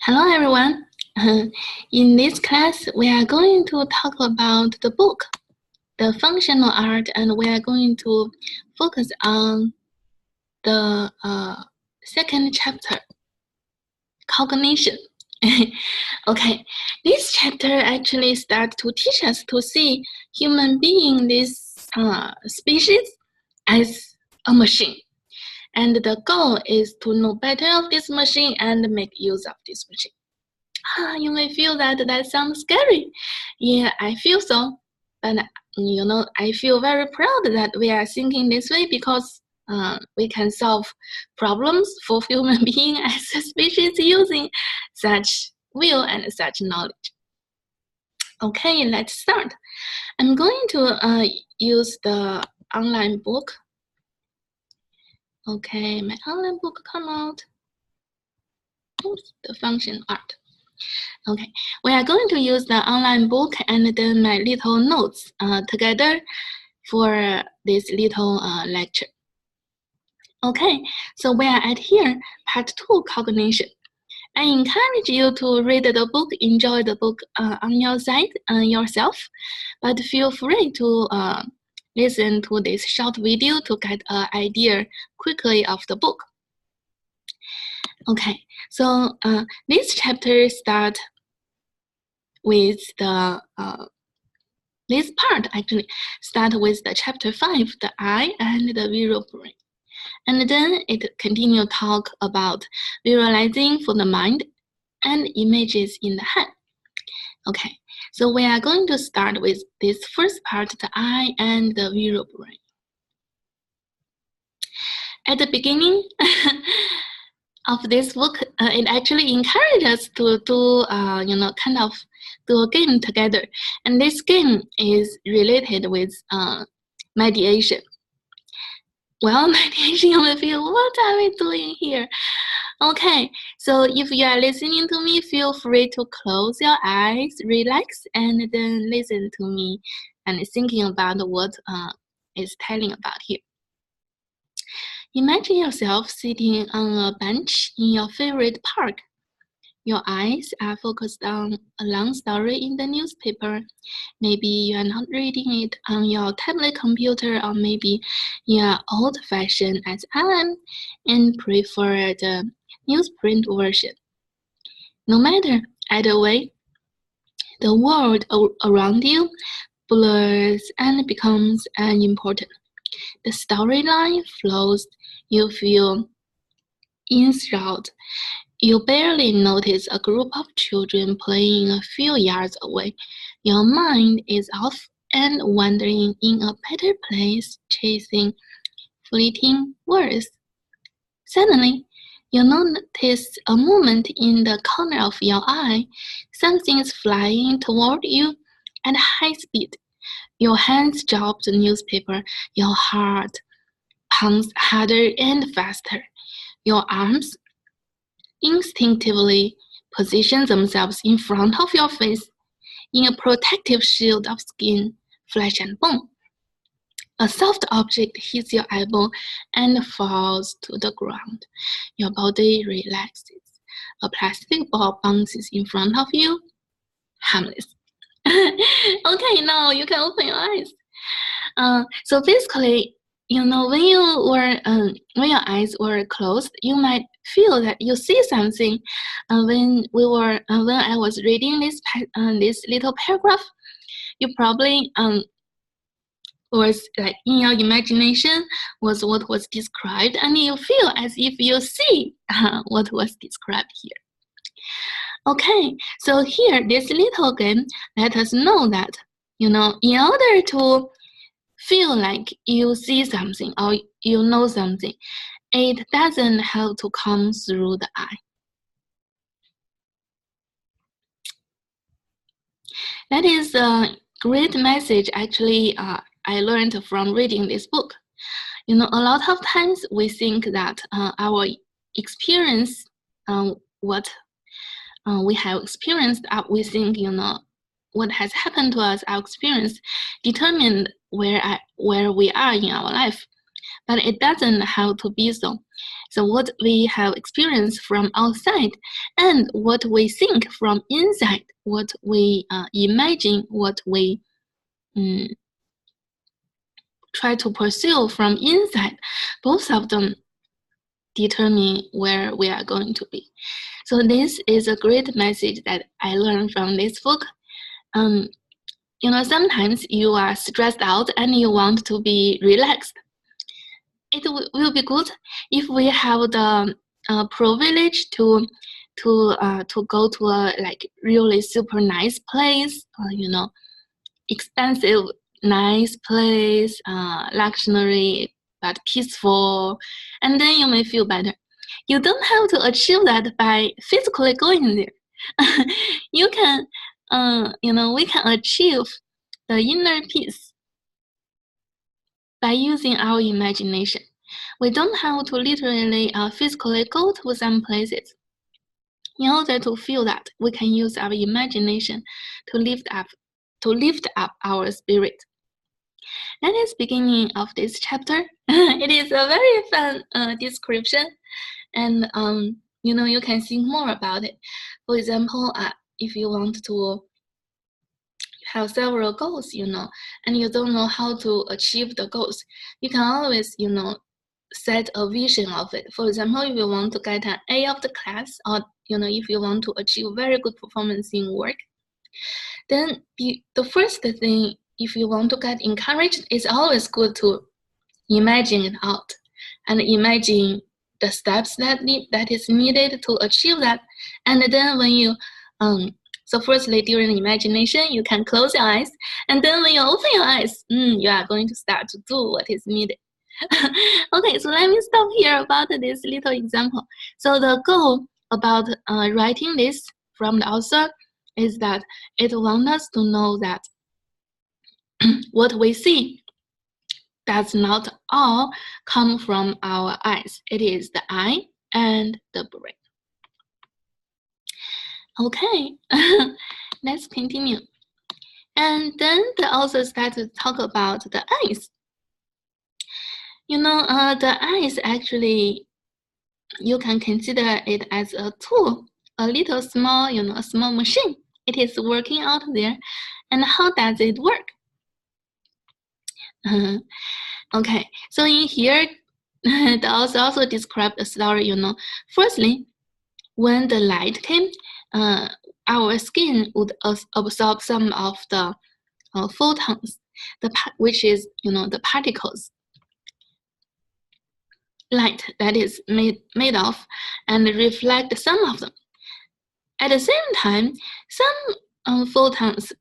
Hello everyone. In this class, we are going to talk about the book, the functional art, and we are going to focus on the second chapter, cognition. Okay, this chapter actually starts to teach us to see human being, this species, as a machine. And the goal is to know better of this machine and make use of this machine. You may feel that sounds scary. Yeah, I feel so. But I feel very proud that we are thinking this way because we can solve problems for human being as a species using such will and such knowledge. Okay, let's start. I'm going to use the online book. Okay, my online book come out. Oops, the function art. Okay, we are going to use the online book and then my little notes together for this little lecture. Okay, so we are at here, part 2, cognition. I encourage you to read the book, enjoy the book on your side yourself, but feel free to listen to this short video to get an idea quickly of the book. Okay, so this chapter starts with the this part actually start with the chapter 5, the eye and the visual brain, and then it continue talk about visualizing for the mind and images in the head. Okay, so we are going to start with this first part, the eye and the visual brain. At the beginning of this book, it actually encourages us to do kind of do a game together, and this game is related with mediation. Well, mediation, you will feel, what are we doing here? Okay, so if you are listening to me, feel free to close your eyes, relax, and then listen to me and thinking about what is telling about here. Imagine yourself sitting on a bench in your favorite park. Your eyes are focused on a long story in the newspaper. Maybe you are not reading it on your tablet computer, or maybe you are old-fashioned as I am and prefer the newsprint version. No matter either way, the world around you blurs and becomes unimportant. The storyline flows, you feel enthralled. You barely notice a group of children playing a few yards away. Your mind is off and wandering in a better place, chasing fleeting words. Suddenly, you notice a movement in the corner of your eye. Something is flying toward you at high speed. Your hands drop the newspaper. Your heart pumps harder and faster. Your arms instinctively position themselves in front of your face in a protective shield of skin, flesh, and bone. A soft object hits your eyeball and falls to the ground. Your body relaxes. A plastic ball bounces in front of you, harmless. Okay, now you can open your eyes. So basically, when your eyes were closed, you might feel that you see something. When I was reading this little paragraph, you probably was like in your imagination was what was described, and you feel as if you see what was described here. Okay, so here this little game let us know that in order to feel like you see something or you know something, it doesn't have to come through the eye. That is a great message actually I learned from reading this book. A lot of times we think that our experience, what we have experienced, we think, what has happened to us, our experience determined where we are in our life. but it doesn't have to be so. So what we have experienced from outside and what we think from inside, what we imagine, what we try to pursue from inside, both of them determine where we are going to be. So this is a great message that I learned from this book. You know, sometimes you are stressed out and you want to be relaxed. It will be good if we have the privilege to go to a like really super nice place, you know, expensive nice place, luxury but peaceful, and then you may feel better. You don't have to achieve that by physically going there. You can, you know, we can achieve the inner peace by using our imagination. We don't have to literally physically go to some places. In order to feel that, we can use our imagination to lift up our spirit. That is beginning of this chapter. It is a very fun description, and you know, you can think more about it. For example, if you want to have several goals, you know, and you don't know how to achieve the goals, you can always, you know, set a vision of it. For example, if you want to get an A of the class, or you know, if you want to achieve very good performance in work, then the first thing, if you want to get encouraged, it's always good to imagine it out and imagine the steps that is needed to achieve that. And then when you so firstly, during the imagination, you can close your eyes, and then when you open your eyes, you are going to start to do what is needed. Okay, so let me stop here about this little example. So the goal about writing this from the author is that it wants us to know that what we see does not all come from our eyes. It is the eye and the brain. Okay, let's continue. And then the author started to talk about the eyes. You know, the eyes actually, you can consider it as a tool, a little small, you know, a small machine. It is working out there. And how does it work? Okay, so in here, the author also described the story, you know. Firstly, when the light came, our skin would absorb some of the photons, which is, you know, the particles, light that is made of, and reflect some of them. At the same time, some photons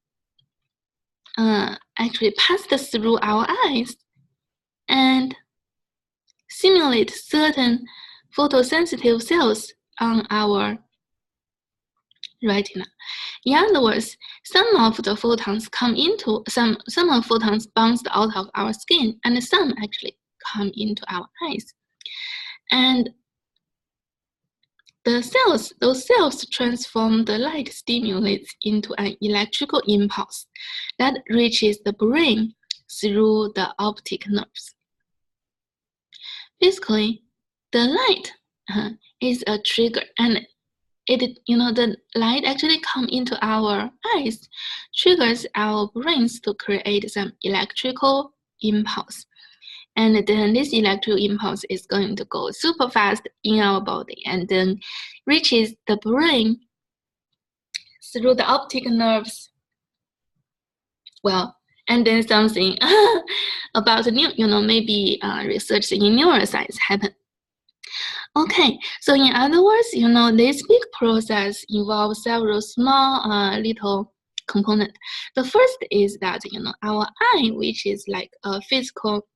actually passed through our eyes and simulate certain photosensitive cells on our retina. In other words, some of the photons some of photons bounced out of our skin, and some actually come into our eyes. And those cells transform the light stimulates into an electrical impulse that reaches the brain through the optic nerves. Basically, the light is a trigger, and it, you know, the light actually come into our eyes, triggers our brains to create some electrical impulse. And then this electrical impulse is going to go super fast in our body and then reaches the brain through the optic nerves. Well, and then something about maybe research in neuroscience happen. Okay, so in other words, you know, this big process involves several small little components. The first is that, you know, our eye, which is like a physical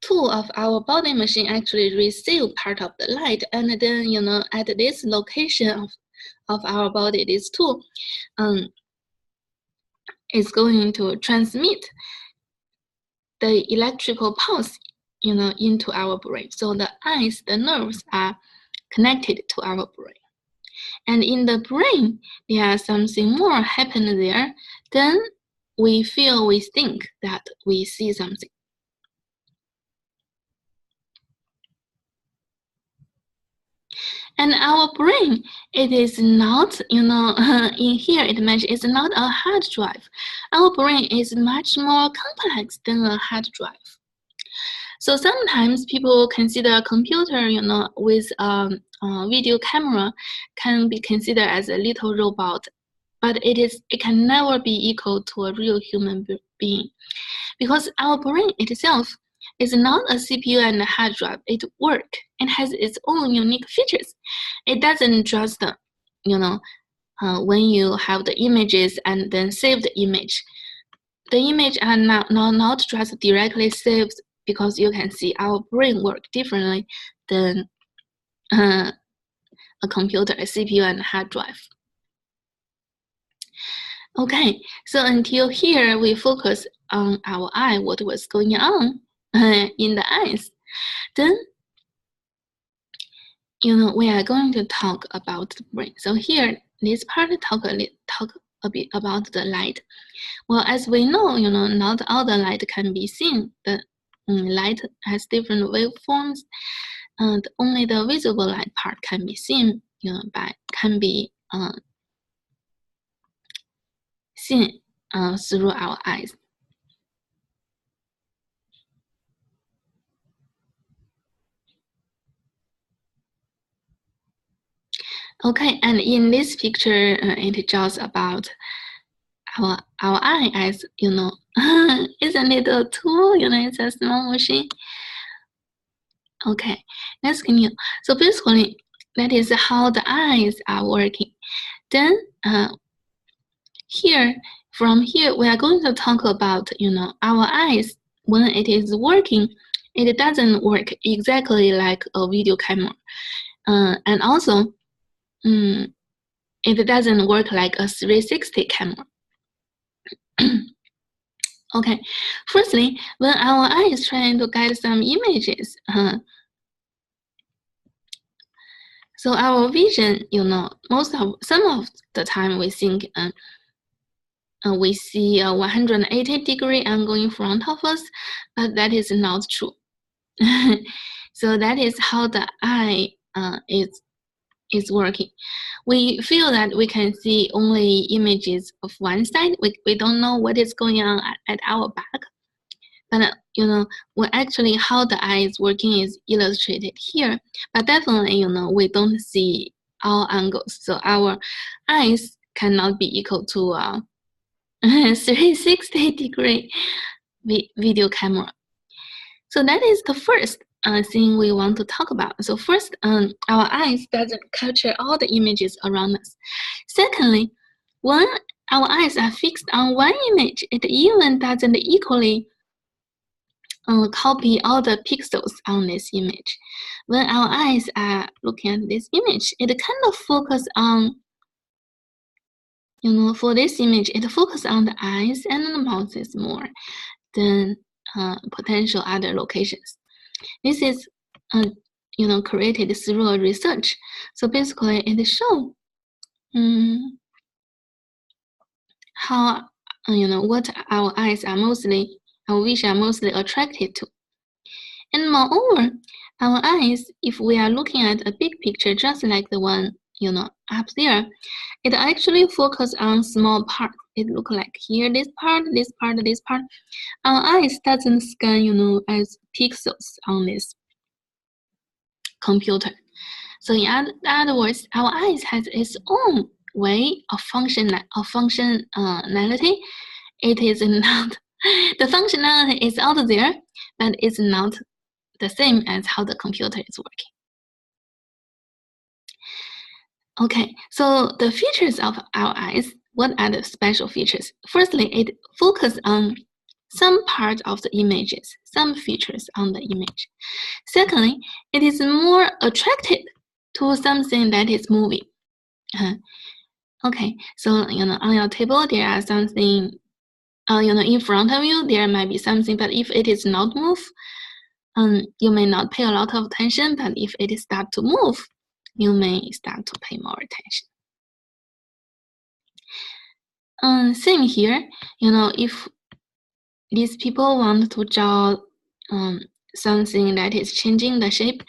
tool of our body machine, actually receive part of the light, and then, you know, at this location of our body, this tool is going to transmit the electrical pulse, you know, into our brain. So the eyes, the nerves are connected to our brain. And in the brain, there's something more happened there. Then we feel, we think that we see something. And our brain, it is not, in here it mentions it's not a hard drive. Our brain is much more complex than a hard drive. So sometimes people consider a computer, with a video camera can be considered as a little robot, but it can never be equal to a real human being, because our brain itself is not a CPU and a hard drive. It works. It has its own unique features. It doesn't just, when you have the images and then save the image. The image are not just directly saved, because you can see our brain work differently than a computer, a CPU, and a hard drive. Okay, so until here, we focus on our eye, what was going on in the eyes. Then, we are going to talk about the brain. So here, this part talk a bit about the light. Well, as we know, not all the light can be seen. The light has different waveforms, and only the visible light part can be seen, can be seen through our eyes. Okay, and in this picture, it shows about our eye as, isn't it a tool? It's a small machine. Okay, let's continue. So basically, that is how the eyes are working. Then from here, we are going to talk about, our eyes. When it is working, it doesn't work exactly like a video camera. And also, it doesn't work like a 360 camera. Okay, firstly, when our eye is trying to get some images, so our vision, some of the time we think we see a 180 degree angle in front of us, but that is not true. So that is how the eye is working. We feel that we can see only images of one side. We don't know what is going on at our back. But well, actually how the eye is working is illustrated here. But definitely, we don't see all angles. So our eyes cannot be equal to a 360 degree video camera. So that is the first thing we want to talk about. So first, our eyes doesn't capture all the images around us. Secondly, when our eyes are fixed on one image, it even doesn't equally copy all the pixels on this image. When our eyes are looking at this image, it kind of focus on, for this image, it focuses on the eyes and the mouth more than potential other locations. This is, created through research. So basically, it shows how, what our eyes are mostly, our vision are mostly attracted to. And moreover, our eyes, if we are looking at a big picture, just like the one, up there, it actually focuses on small parts. It looks like here, this part, this part, this part. Our eyes doesn't scan, as pixels on this computer. So in other words, our eyes has its own way of functionality. It is not, the functionality is out there, but it's not the same as how the computer is working. Okay, so the features of our eyes, what are the special features? Firstly, it focuses on some part of the images, some features on the image. Secondly, it is more attracted to something that is moving. Okay, so on your table there are something, in front of you there might be something, but if it is not move, you may not pay a lot of attention. But if it start to move, you may start to pay more attention. Same here, if these people want to draw something that is changing the shape,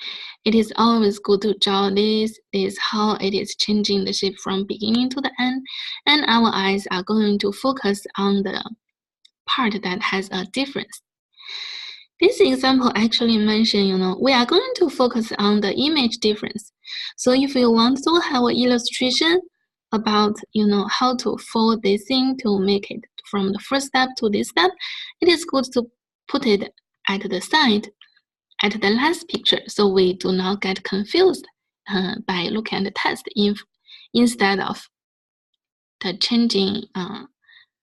it is always good to draw this how it is changing the shape from beginning to the end, and our eyes are going to focus on the part that has a difference. This example actually mentions, we are going to focus on the image difference. So if you want to have an illustration about, how to fold this thing to make it from the first step to this step, it is good to put it at the side, at the last picture, so we do not get confused by looking at the text instead of the changing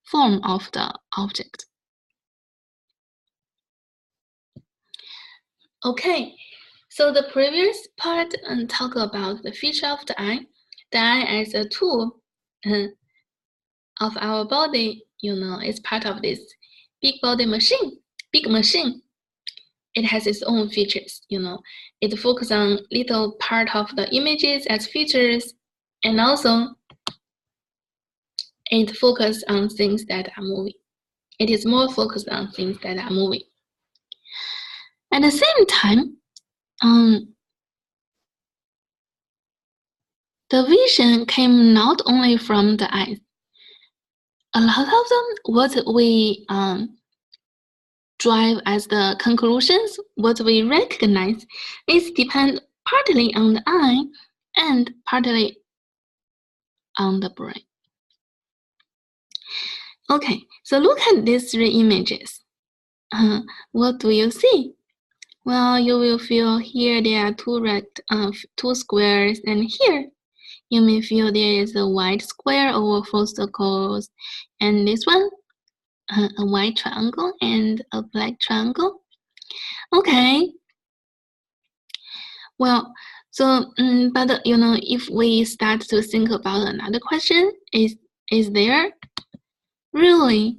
form of the object. Okay, so the previous part talk about the feature of the eye. The eye as a tool of our body, is part of this big machine. It has its own features, It focuses on little part of the images as features, and also it focuses on things that are moving. It is more focused on things that are moving. At the same time, the vision came not only from the eyes. A lot of them, what we drive as the conclusions, what we recognize, is depend partly on the eye and partly on the brain. Okay, so look at these three images. What do you see? Well, you will feel here there are two squares, and here you may feel there is a white square over 4 circles, and this one, a white triangle and a black triangle. Okay. Well, so, but if we start to think about another question, is there really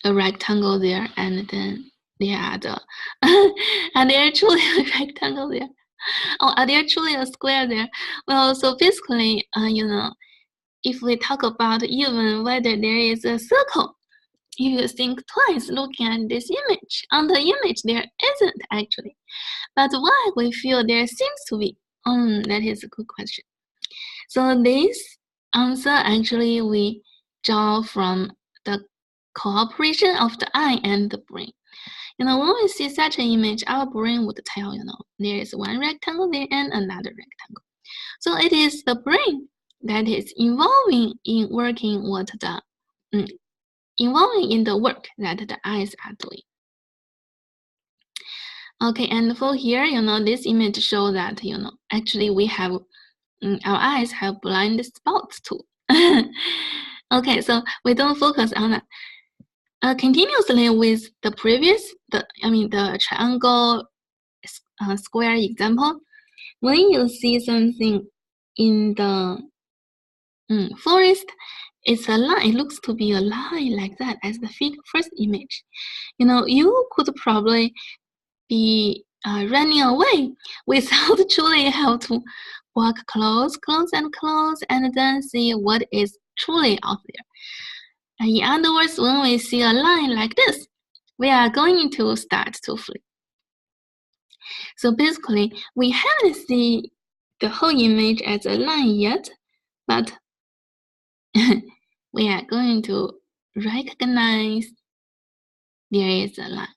a rectangle there, and then there are the, are there truly a rectangle there? Or are there truly a square there? Well, so basically, if we talk about even whether there is a circle, if you think twice looking at this image, on the image there isn't actually. But why we feel there seems to be? That is a good question. So this answer actually we draw from the cooperation of the eye and the brain. When we see such an image, our brain would tell, there is one rectangle there and another rectangle. So it is the brain that is involving in working involving in the work that the eyes are doing. Okay, and for here, this image shows that, actually we have, our eyes have blind spots too. Okay, so we don't focus on that. Continuously with the previous, the triangle, square example, when you see something in the forest, it's a line. It looks to be a line like that as the first image. You could probably be running away without truly have to walk close, and then see what is truly out there. In other words, when we see a line like this, we are going to start to flee. So basically, we haven't seen the whole image as a line yet, but we are going to recognize there is a line.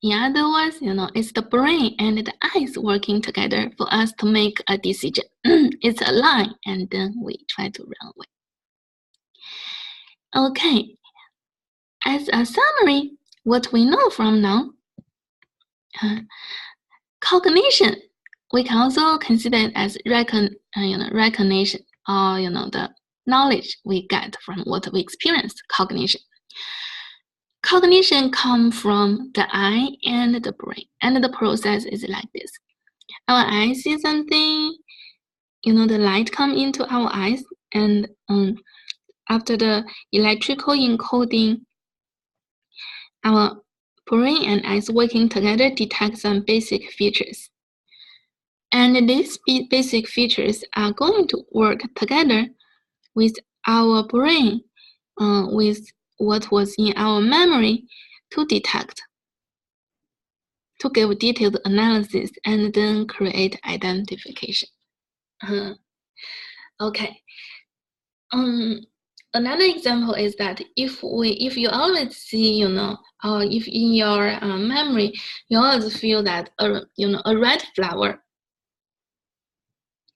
In other words, it's the brain and the eyes working together for us to make a decision. It's a line, and then we try to run away. Okay, as a summary, what we know from now, cognition, we can also consider it as recognition, or the knowledge we get from what we experience. Cognition comes from the eye and the brain, and the process is like this. Our eyes see something, the light come into our eyes, and after the electrical encoding, our brain and eyes working together detect some basic features. And these basic features are going to work together with our brain, with what was in our memory to detect to give detailed analysis and then create identification. Okay. Another example is that if you always see, if in your memory you always feel that a red flower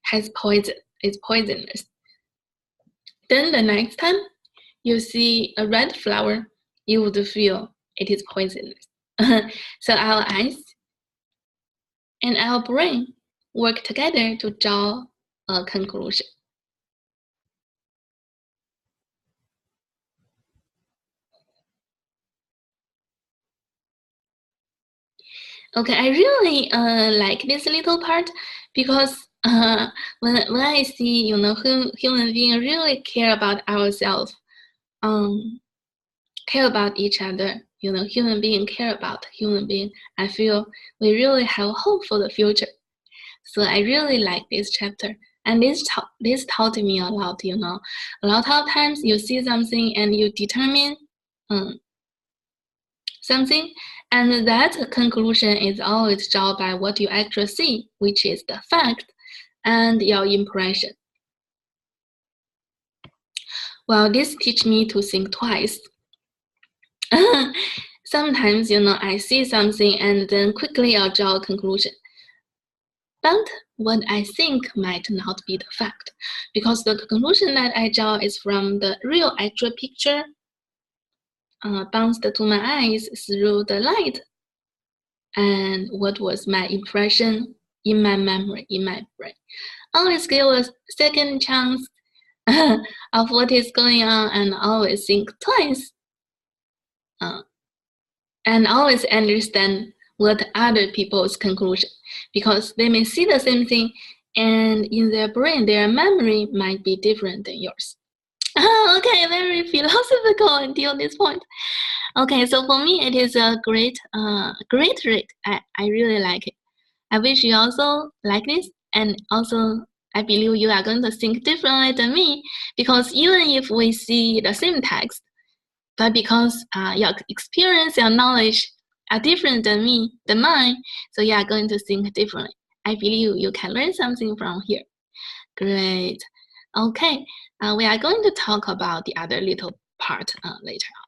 has poison, is poisonous, then the next time you see a red flower, you would feel it is poisonous. So our eyes and our brain work together to draw a conclusion. Okay, I really like this little part because when I see human beings really care about ourselves, care about each other, human being care about human being, I feel we really have hope for the future. So I really like this chapter, and this taught me a lot. A lot of times you see something and you determine something, and that conclusion is always drawn by what you actually see, which is the fact and your impression. Well, this teach me to think twice. Sometimes, I see something and then quickly I'll draw a conclusion. But what I think might not be the fact, because the conclusion that I draw is from the real actual picture bounced to my eyes through the light, and what was my impression in my memory, in my brain. Always give a second chance of what is going on, and always think twice, and always understand what other people's conclusion, because they may see the same thing, and in their brain, their memory might be different than yours. Okay, very philosophical until this point. Okay, so for me, it is a great read. I really like it. I wish you also like this, and also I believe you are going to think differently than me, because even if we see the same text, but because your experience, your knowledge are different than mine, so you are going to think differently. I believe you can learn something from here. Great. Okay, we are going to talk about the other little part later on.